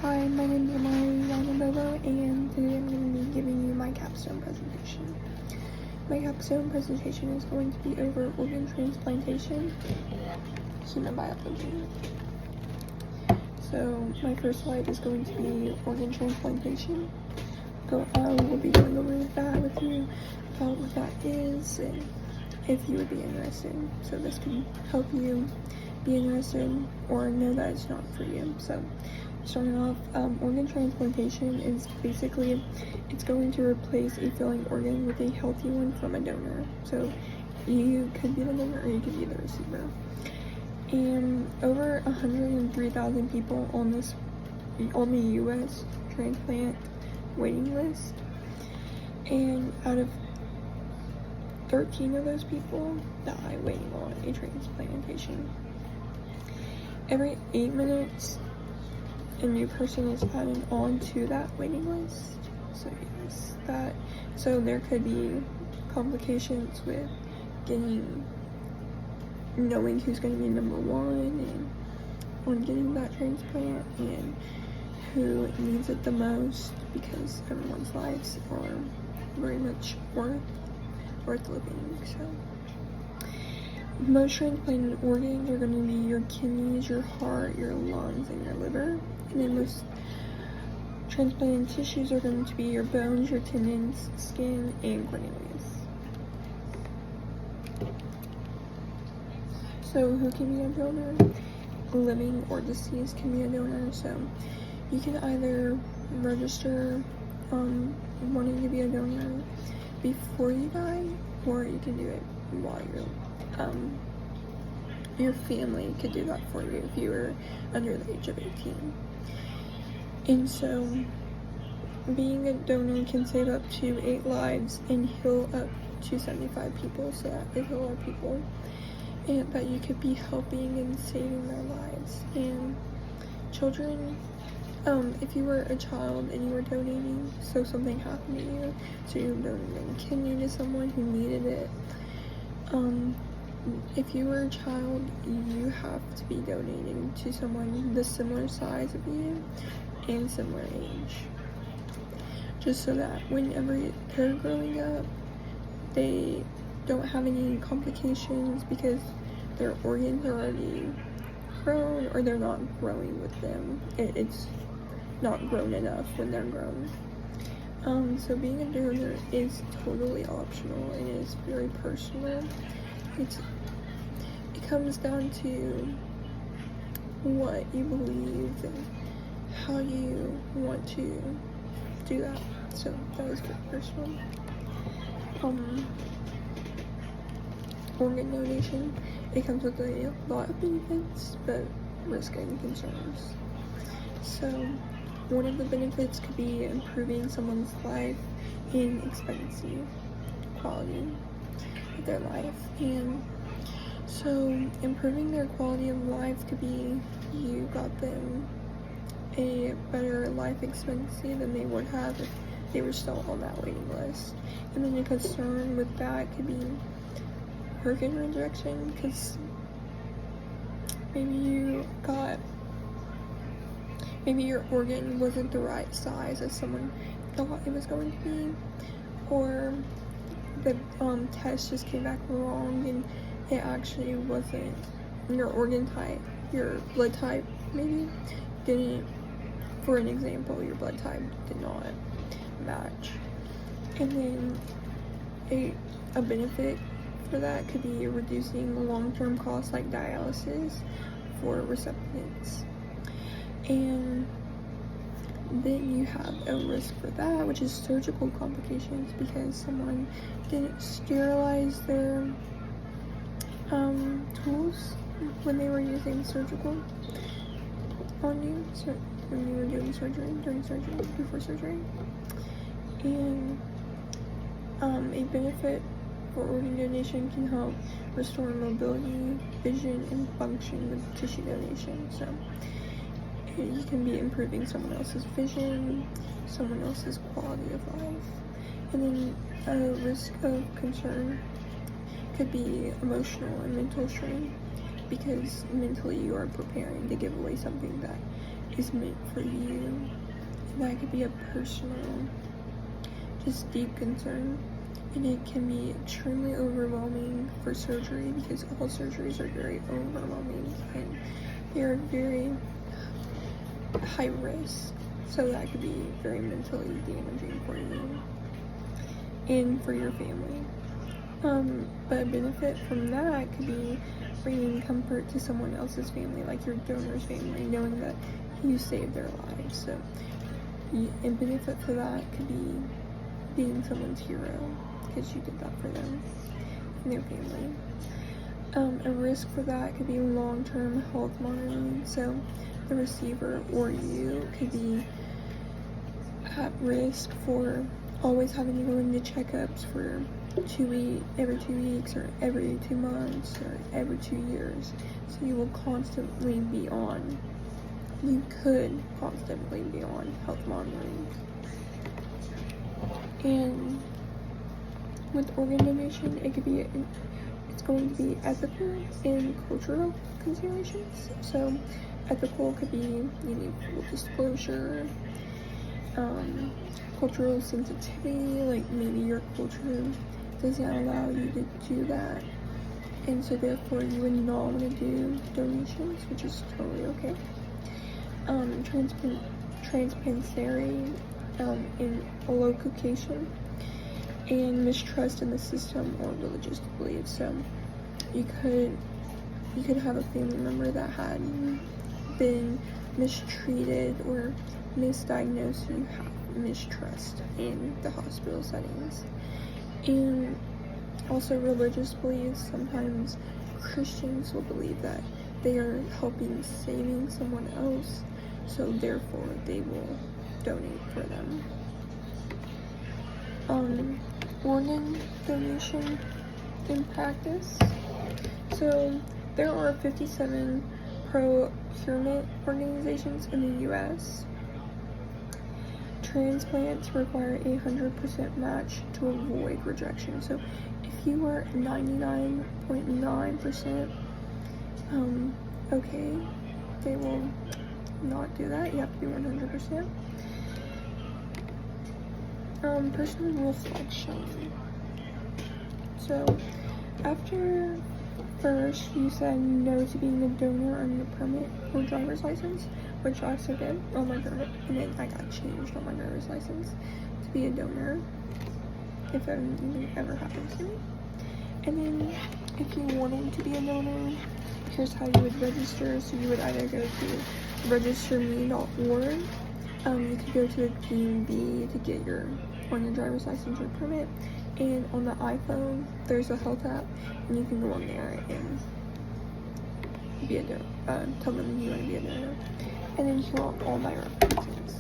Hi, my name is Amari, and today I'm going to be giving you my capstone presentation. My capstone presentation is going to be over organ transplantation, human biology. So my first slide is going to be organ transplantation. We'll be going over that with you, about what that is, and if you would be interested. So this can help you be interested or know that it's not for you. So starting off, organ transplantation is basically, it's going to replace a failing organ with a healthy one from a donor. So you could be the donor or you could be the receiver. And over 103,000 people on the U.S. transplant waiting list, and out of 13 of those people die waiting on a transplantation. Every 8 minutes, a new person is added on to that waiting list. So yes, so there could be complications with knowing who's going to be number one and on getting that transplant and who needs it the most, because everyone's lives are very much worth living. So most transplanted organs are going to be your kidneys, your heart, your lungs, and your liver. And then most transplanted tissues are going to be your bones, your tendons, skin, and granules. So who can be a donor? Living or deceased can be a donor. So you can either register wanting to be a donor before you die, or you can do it while your family could do that for you if you were under the age of 18. And so being a donor can save up to 8 lives and heal up to 75 people. So that is a lot of people, and that you could be helping and saving their lives. And children, if you were a child and you were donating, so something happened to you, so you were donating a kidney to someone who needed it, if you were a child, you have to be donating to someone the similar size of you and similar age, just so that whenever they're growing up, they don't have any complications because their organs are already grown, or they're not growing with them. It's not grown enough when they're grown. So being a donor is totally optional and is very personal. It comes down to what you believe and how you want to do that. So that is very personal. Organ donation, it comes with a lot of benefits, but risk and concerns. So one of the benefits could be improving someone's life and expectancy, quality of their life. And so improving their quality of life could be you got them a better life expectancy than they would have if they were still on that waiting list. And then a concern with that could be organ rejection, because maybe your organ wasn't the right size as someone thought it was going to be, or the test just came back wrong and it actually wasn't your organ type. Your blood type maybe didn't, for an example, your blood type did not match. And then a benefit for that could be reducing long-term costs like dialysis for recipients. And then you have a risk for that, which is surgical complications, because someone didn't sterilize their tools when they were using surgical on you, so when you were doing surgery, during surgery, before surgery. And a benefit for organ donation can help restore mobility, vision, and function with tissue donation. So you can be improving someone else's vision, someone else's quality of life. And then a risk of concern could be emotional and mental strain, because mentally you are preparing to give away something that is meant for you. And that could be a personal, just deep concern. And it can be extremely overwhelming for surgery, because all surgeries are very overwhelming and they're very high risk. So that could be very mentally damaging for you and for your family. But a benefit from that could be bringing comfort to someone else's family, like your donor's family, knowing that you saved their lives. So a benefit for that could be being someone's hero, because you did that for them and their family. A risk for that could be long-term health monitoring. So the receiver or you could be at risk for always having to go into checkups for every 2 weeks, or every 2 months, or every 2 years. So you will constantly be on, you could constantly be on health monitoring. And with organ donation, it could be, it's going to be ethical and cultural considerations. So ethical could be, you need full disclosure, cultural sensitivity, like maybe your culture does not allow you to do that, and so therefore you would not want to do donations, which is totally okay. Transparency in location, and mistrust in the system or religious beliefs. So you could have a family member that had been mistreated or misdiagnosed, so you have mistrust in the hospital settings. And also religious beliefs. Sometimes Christians will believe that they are saving someone else, so therefore they will donate for them. Organ donation in practice. So there are 57 procurement organizations in the U.S. Transplants require a 100% match to avoid rejection. So if you are 99.9% okay, they will not do that. You have to be 100%. Personal reflection. So after first you said no to being a donor on your permit or driver's license, which I also did on my permit, and then I got changed on my driver's license to be a donor, if anything ever happens to me. And then if you wanted to be a donor, here's how you would register. So you would either go to registerme.org, you could go to the DMV to get on your driver's license or permit, and on the iPhone there's a health app, and you can go on there and be a donor, tell them you want to be a donor, and then here are all my references.